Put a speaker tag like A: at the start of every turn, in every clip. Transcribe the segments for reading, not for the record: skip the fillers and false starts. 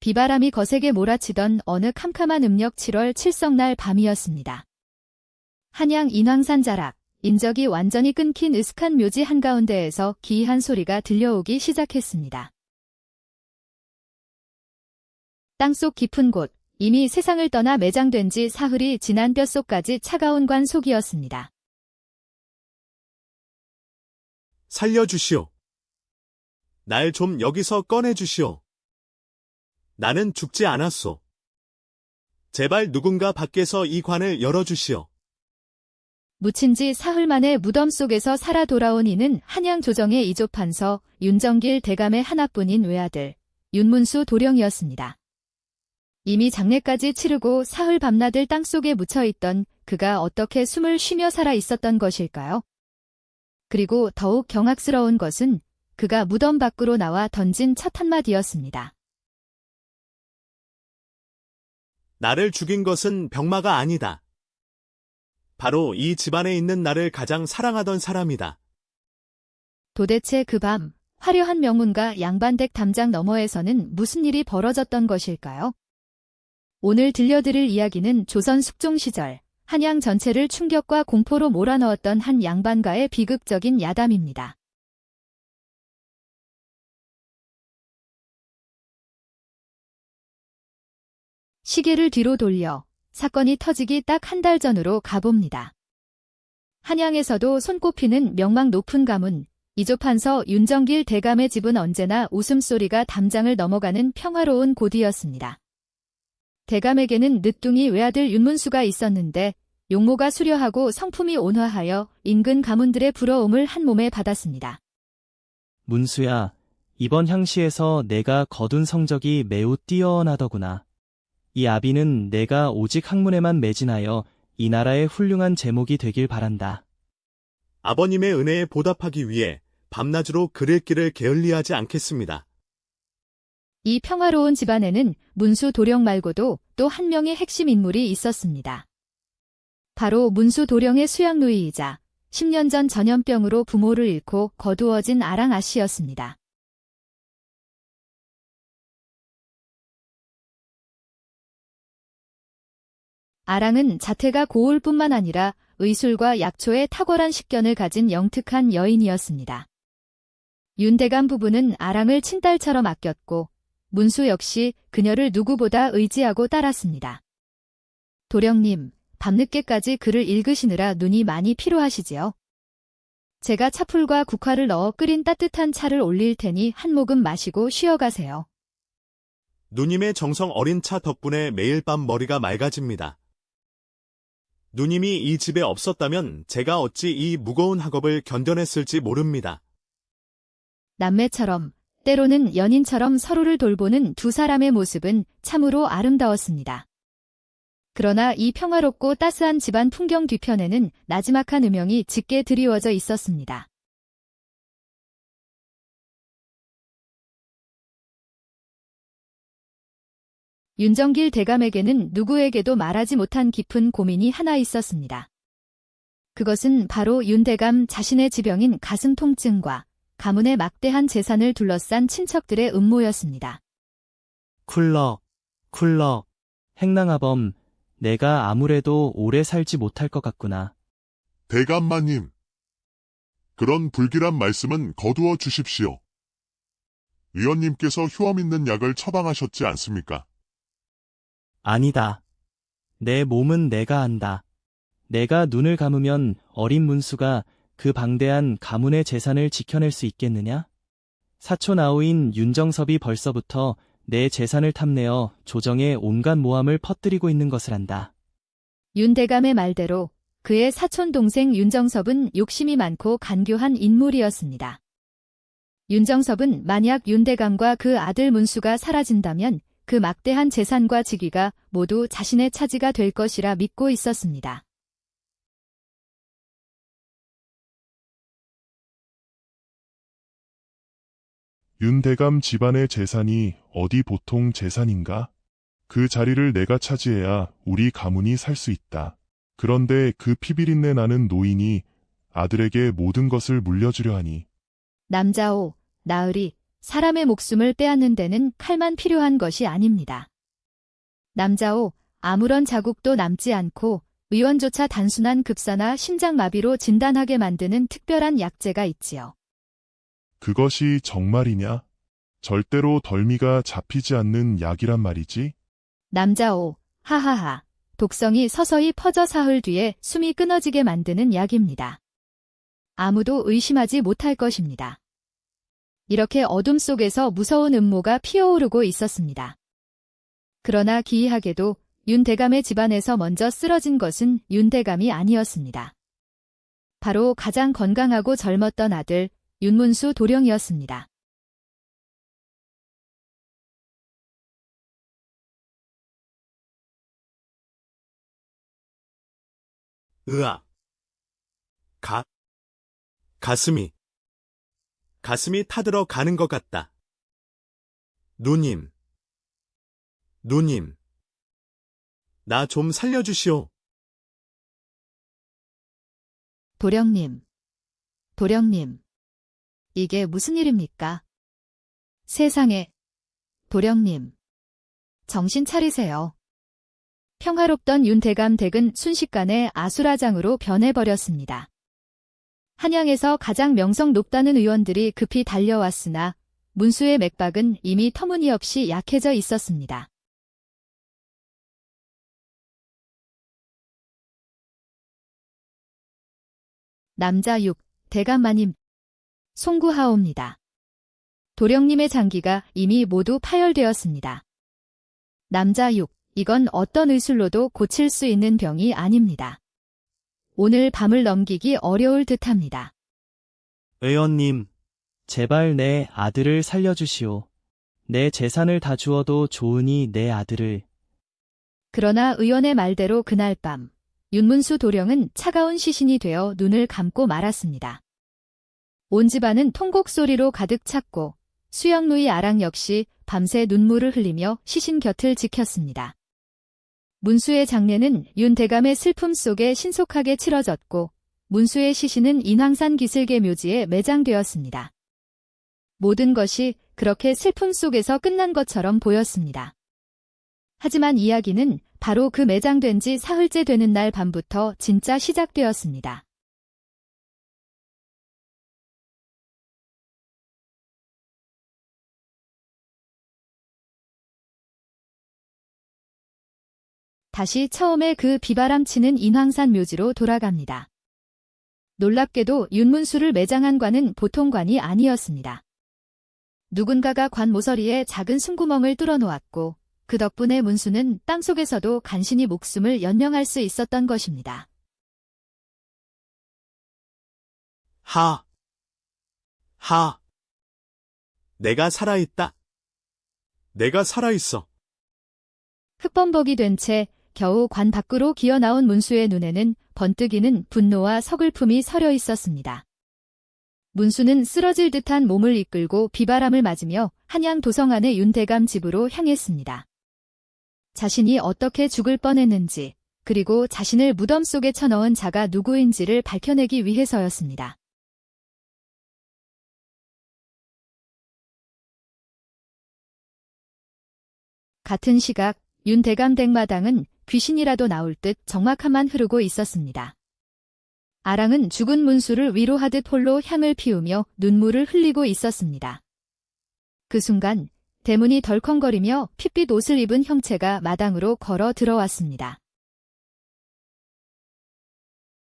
A: 비바람이 거세게 몰아치던 어느 캄캄한 음력 7월 칠성날 밤이었습니다. 한양 인왕산 자락, 인적이 완전히 끊긴 으슥한 묘지 한가운데에서 기이한 소리가 들려오기 시작했습니다. 땅속 깊은 곳, 이미 세상을 떠나 매장된 지 사흘이 지난 뼛속까지 차가운 관 속이었습니다.
B: 살려주시오. 날 좀 여기서 꺼내주시오. 나는 죽지 않았소. 제발 누군가 밖에서 이 관을 열어주시오.
A: 묻힌 지 사흘 만에 무덤 속에서 살아 돌아온 이는 한양 조정의 이조판서 윤정길 대감의 하나뿐인 외아들 윤문수 도령이었습니다. 이미 장례까지 치르고 사흘 밤낮을 땅속에 묻혀있던 그가 어떻게 숨을 쉬며 살아 있었던 것일까요? 그리고 더욱 경악스러운 것은 그가 무덤 밖으로 나와 던진 첫 한마디였습니다.
B: 나를 죽인 것은 병마가 아니다. 바로 이 집안에 있는 나를 가장 사랑하던 사람이다.
A: 도대체 그 밤 화려한 명문가 양반댁 담장 너머에서는 무슨 일이 벌어졌던 것일까요? 오늘 들려드릴 이야기는 조선 숙종 시절 한양 전체를 충격과 공포로 몰아넣었던 한 양반가의 비극적인 야담입니다. 시계를 뒤로 돌려 사건이 터지기 딱 한 달 전으로 가봅니다. 한양에서도 손꼽히는 명망 높은 가문, 이조판서 윤정길 대감의 집은 언제나 웃음소리가 담장을 넘어가는 평화로운 곳이었습니다. 대감에게는 늦둥이 외아들 윤문수가 있었는데 용모가 수려하고 성품이 온화하여 인근 가문들의 부러움을 한 몸에 받았습니다.
C: 문수야, 이번 향시에서 내가 거둔 성적이 매우 뛰어나더구나. 이 아비는 내가 오직 학문에만 매진하여 이 나라의 훌륭한 제목이 되길 바란다.
B: 아버님의 은혜에 보답하기 위해 밤낮으로 글 읽기를 게을리하지 않겠습니다.
A: 이 평화로운 집안에는 문수 도령 말고도 또 한 명의 핵심 인물이 있었습니다. 바로 문수 도령의 수양누이이자 10년 전 전염병으로 부모를 잃고 거두어진 아랑 아씨였습니다. 아랑은 자태가 고울 뿐만 아니라 의술과 약초에 탁월한 식견을 가진 영특한 여인이었습니다. 윤대감 부부는 아랑을 친딸처럼 아꼈고 문수 역시 그녀를 누구보다 의지하고 따랐습니다. 도령님, 밤늦게까지 글을 읽으시느라 눈이 많이 피로하시지요? 제가 차풀과 국화를 넣어 끓인 따뜻한 차를 올릴 테니 한 모금 마시고 쉬어가세요.
B: 누님의 정성 어린 차 덕분에 매일 밤 머리가 맑아집니다. 누님이 이 집에 없었다면 제가 어찌 이 무거운 학업을 견뎌냈을지 모릅니다.
A: 남매처럼, 때로는 연인처럼 서로를 돌보는 두 사람의 모습은 참으로 아름다웠습니다. 그러나 이 평화롭고 따스한 집안 풍경 뒤편에는 나지막한 음영이 짙게 드리워져 있었습니다. 윤정길 대감에게는 누구에게도 말하지 못한 깊은 고민이 하나 있었습니다. 그것은 바로 윤 대감 자신의 지병인 가슴 통증과 가문의 막대한 재산을 둘러싼 친척들의 음모였습니다.
C: 쿨럭, 행랑아범, 내가 아무래도 오래 살지 못할 것 같구나.
D: 대감마님, 그런 불길한 말씀은 거두어 주십시오. 위원님께서 효험 있는 약을 처방하셨지 않습니까?
C: 아니다. 내 몸은 내가 안다. 내가 눈을 감으면 어린 문수가 그 방대한 가문의 재산을 지켜낼 수 있겠느냐? 사촌 아우인 윤정섭이 벌써부터 내 재산을 탐내어 조정에 온갖 모함을 퍼뜨리고 있는 것을 안다.
A: 윤 대감의 말대로 그의 사촌 동생 윤정섭은 욕심이 많고 간교한 인물이었습니다. 윤정섭은 만약 윤 대감과 그 아들 문수가 사라진다면 그 막대한 재산과 직위가 모두 자신의 차지가 될 것이라 믿고 있었습니다.
D: 윤대감 집안의 재산이 어디 보통 재산인가? 그 자리를 내가 차지해야 우리 가문이 살 수 있다. 그런데 그 피비린내 나는 노인이 아들에게 모든 것을 물려주려 하니.
A: 남자오, 나으리, 사람의 목숨을 빼앗는 데는 칼만 필요한 것이 아닙니다. 남자오, 아무런 자국도 남지 않고 의원조차 단순한 급사나 심장마비로 진단하게 만드는 특별한 약재가 있지요.
D: 그것이 정말이냐? 절대로 덜미가 잡히지 않는 약이란 말이지?
A: 남자오, 하하하. 독성이 서서히 퍼져 사흘 뒤에 숨이 끊어지게 만드는 약입니다. 아무도 의심하지 못할 것입니다. 이렇게 어둠 속에서 무서운 음모가 피어오르고 있었습니다. 그러나 기이하게도 윤대감의 집안에서 먼저 쓰러진 것은 윤대감이 아니었습니다. 바로 가장 건강하고 젊었던 아들 윤문수 도령이었습니다.
B: 으악. 가슴이 타들어 가는 것 같다. 누님. 나 좀 살려주시오.
A: 도령님. 이게 무슨 일입니까? 세상에. 도령님. 정신 차리세요. 평화롭던 윤대감 댁은 순식간에 아수라장으로 변해버렸습니다. 한양에서 가장 명성 높다는 의원들이 급히 달려왔으나 문수의 맥박은 이미 터무니없이 약해져 있었습니다. 남자 6, 대감마님. 송구하옵니다. 도령님의 장기가 이미 모두 파열되었습니다. 남자 6, 이건 어떤 의술로도 고칠 수 있는 병이 아닙니다. 오늘 밤을 넘기기 어려울 듯합니다.
C: 의원님, 제발 내 아들을 살려주시오. 내 재산을 다 주어도 좋으니 내 아들을.
A: 그러나 의원의 말대로 그날 밤 윤문수 도령은 차가운 시신이 되어 눈을 감고 말았습니다. 온 집안은 통곡 소리로 가득 찼고 수영누이 아랑 역시 밤새 눈물을 흘리며 시신 곁을 지켰습니다. 문수의 장례는 윤대감의 슬픔 속에 신속하게 치러졌고 문수의 시신은 인왕산 기슭의 묘지에 매장되었습니다. 모든 것이 그렇게 슬픔 속에서 끝난 것처럼 보였습니다. 하지만 이야기는 바로 그 매장된 지 사흘째 되는 날 밤부터 진짜 시작되었습니다. 다시 처음에 그 비바람치는 인왕산 묘지로 돌아갑니다. 놀랍게도 윤문수를 매장한 관은 보통 관이 아니었습니다. 누군가가 관 모서리에 작은 숨구멍을 뚫어 놓았고 그 덕분에 문수는 땅속에서도 간신히 목숨을 연명할 수 있었던 것입니다.
B: 내가 살아있다. 내가 살아있어.
A: 흑범벅이 된 채 겨우 관 밖으로 기어나온 문수의 눈에는 번뜩이는 분노와 서글픔이 서려 있었습니다. 문수는 쓰러질 듯한 몸을 이끌고 비바람을 맞으며 한양 도성안의 윤대감 집으로 향했습니다. 자신이 어떻게 죽을 뻔했는지, 그리고 자신을 무덤 속에 쳐넣은 자가 누구인지를 밝혀내기 위해서였습니다. 같은 시각 윤대감 댁마당은 귀신이라도 나올 듯 적막함만 흐르고 있었습니다. 아랑은 죽은 문수를 위로하듯 홀로 향을 피우며 눈물을 흘리고 있었습니다. 그 순간 대문이 덜컹거리며 핏빛 옷을 입은 형체가 마당으로 걸어 들어왔습니다.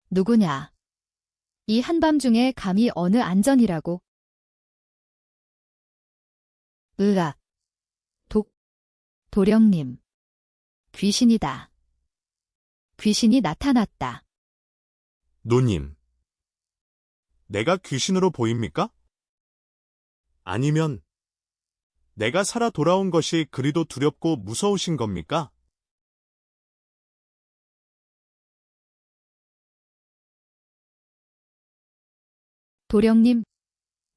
A: 누구냐? 이 한밤중에 감히 어느 안전이라고? 으악. 도령님. 귀신이다. 귀신이 나타났다.
B: 누님. 내가 귀신으로 보입니까? 아니면 내가 살아 돌아온 것이 그리도 두렵고 무서우신 겁니까?
A: 도령님,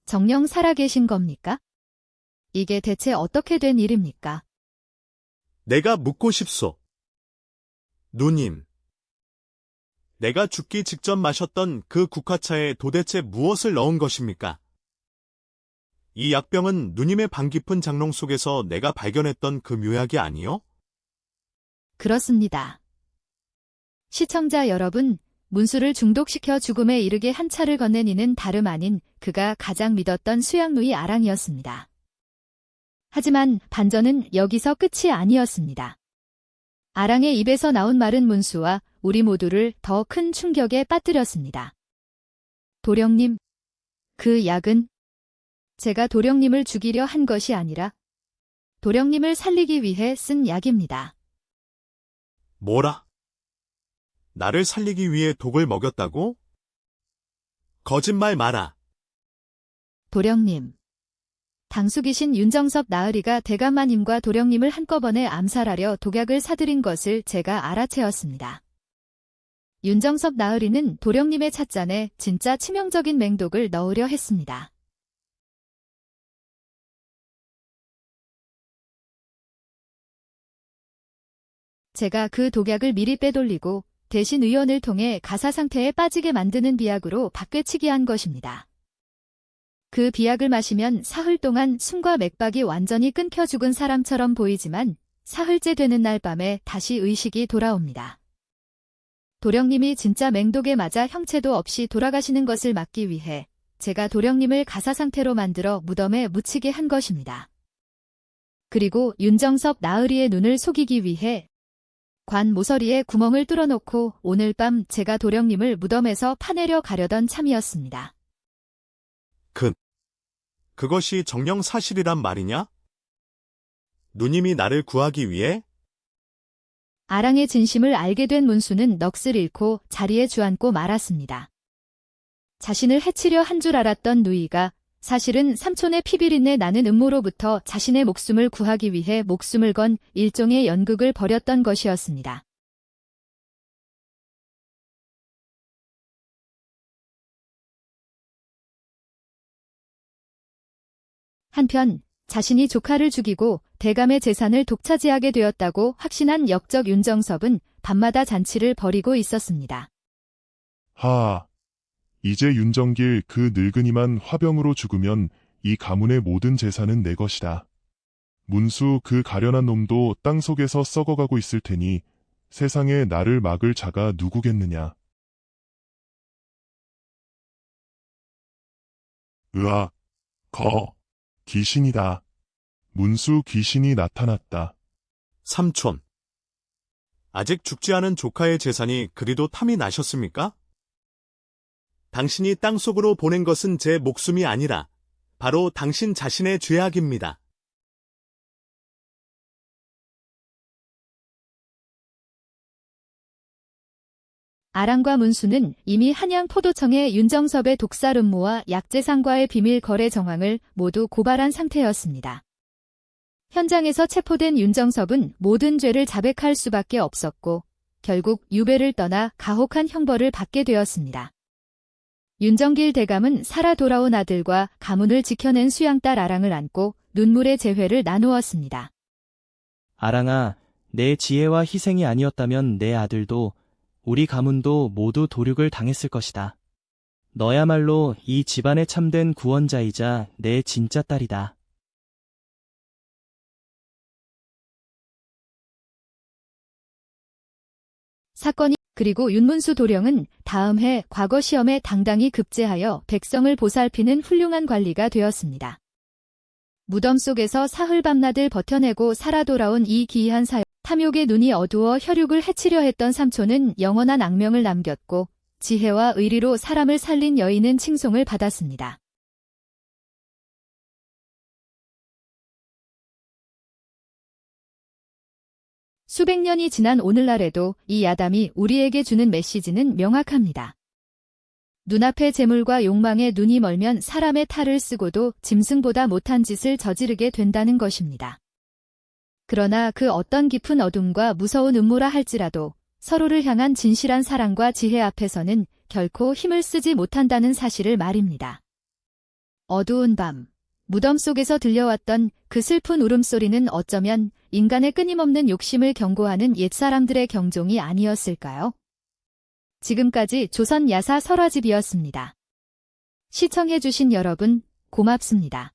A: 정녕 살아계신 겁니까? 이게 대체 어떻게 된 일입니까?
B: 내가 묻고 싶소. 누님. 내가 죽기 직전 마셨던 그 국화차에 도대체 무엇을 넣은 것입니까? 이 약병은 누님의 방 깊은 장롱 속에서 내가 발견했던 그 묘약이 아니요?
A: 그렇습니다. 시청자 여러분, 문수를 중독시켜 죽음에 이르게 한 차를 건넨 이는 다름 아닌 그가 가장 믿었던 수양누이 아랑이었습니다. 하지만 반전은 여기서 끝이 아니었습니다. 아랑의 입에서 나온 말은 문수와 우리 모두를 더 큰 충격에 빠뜨렸습니다. 도령님, 그 약은 제가 도령님을 죽이려 한 것이 아니라 도령님을 살리기 위해 쓴 약입니다.
B: 뭐라? 나를 살리기 위해 독을 먹였다고? 거짓말 마라.
A: 도령님. 당숙이신 윤정섭 나으리가 대감마님과 도령님을 한꺼번에 암살하려 독약을 사들인 것을 제가 알아채었습니다. 윤정섭 나으리는 도령님의 찻잔에 진짜 치명적인 맹독을 넣으려 했습니다. 제가 그 독약을 미리 빼돌리고 대신 의원을 통해 가사 상태에 빠지게 만드는 비약으로 바뀌치게 한 것입니다. 그 비약을 마시면 사흘 동안 숨과 맥박이 완전히 끊겨 죽은 사람처럼 보이지만 사흘째 되는 날 밤에 다시 의식이 돌아옵니다. 도령님이 진짜 맹독에 맞아 형체도 없이 돌아가시는 것을 막기 위해 제가 도령님을 가사 상태로 만들어 무덤에 묻히게 한 것입니다. 그리고 윤정섭 나으리의 눈을 속이기 위해 관 모서리에 구멍을 뚫어놓고 오늘 밤 제가 도령님을 무덤에서 파내려 가려던 참이었습니다.
B: 그것이 정녕 사실이란 말이냐? 누님이 나를 구하기 위해?
A: 아랑의 진심을 알게 된 문수는 넋을 잃고 자리에 주앉고 말았습니다. 자신을 해치려 한 줄 알았던 누이가 사실은 삼촌의 피비린내 나는 음모로부터 자신의 목숨을 구하기 위해 목숨을 건 일종의 연극을 벌였던 것이었습니다. 한편 자신이 조카를 죽이고 대감의 재산을 독차지하게 되었다고 확신한 역적 윤정섭은 밤마다 잔치를 벌이고 있었습니다.
D: 하하. 이제 윤정길 그 늙은이만 화병으로 죽으면 이 가문의 모든 재산은 내 것이다. 문수 그 가련한 놈도 땅속에서 썩어가고 있을 테니 세상에 나를 막을 자가 누구겠느냐. 으악, 귀신이다. 문수 귀신이 나타났다.
B: 삼촌. 아직 죽지 않은 조카의 재산이 그리도 탐이 나셨습니까? 당신이 땅속으로 보낸 것은 제 목숨이 아니라 바로 당신 자신의 죄악입니다.
A: 아랑과 문수는 이미 한양포도청에 윤정섭의 독살 음모와 약재상과의 비밀 거래 정황을 모두 고발한 상태였습니다. 현장에서 체포된 윤정섭은 모든 죄를 자백할 수밖에 없었고 결국 유배를 떠나 가혹한 형벌을 받게 되었습니다. 윤정길 대감은 살아 돌아온 아들과 가문을 지켜낸 수양딸 아랑을 안고 눈물의 재회를 나누었습니다.
C: 아랑아, 내 지혜와 희생이 아니었다면 내 아들도 우리 가문도 모두 도륙을 당했을 것이다. 너야말로 이 집안의 참된 구원자이자 내 진짜 딸이다.
A: 사건이 그리고 윤문수 도령은 다음 해 과거 시험에 당당히 급제하여 백성을 보살피는 훌륭한 관리가 되었습니다. 무덤 속에서 사흘 밤낮을 버텨내고 살아 돌아온 이 기이한 사역, 탐욕의 눈이 어두워 혈육을 해치려 했던 삼촌은 영원한 악명을 남겼고 지혜와 의리로 사람을 살린 여인은 칭송을 받았습니다. 수백 년이 지난 오늘날에도 이 야담이 우리에게 주는 메시지는 명확합니다. 눈앞의 재물과 욕망에 눈이 멀면 사람의 탈을 쓰고도 짐승보다 못한 짓을 저지르게 된다는 것입니다. 그러나 그 어떤 깊은 어둠과 무서운 음모라 할지라도 서로를 향한 진실한 사랑과 지혜 앞에서는 결코 힘을 쓰지 못한다는 사실을 말입니다. 어두운 밤, 무덤 속에서 들려왔던 그 슬픈 울음소리는 어쩌면 인간의 끊임없는 욕심을 경고하는 옛사람들의 경종이 아니었을까요? 지금까지 조선 야사 설화집이었습니다. 시청해주신 여러분, 고맙습니다.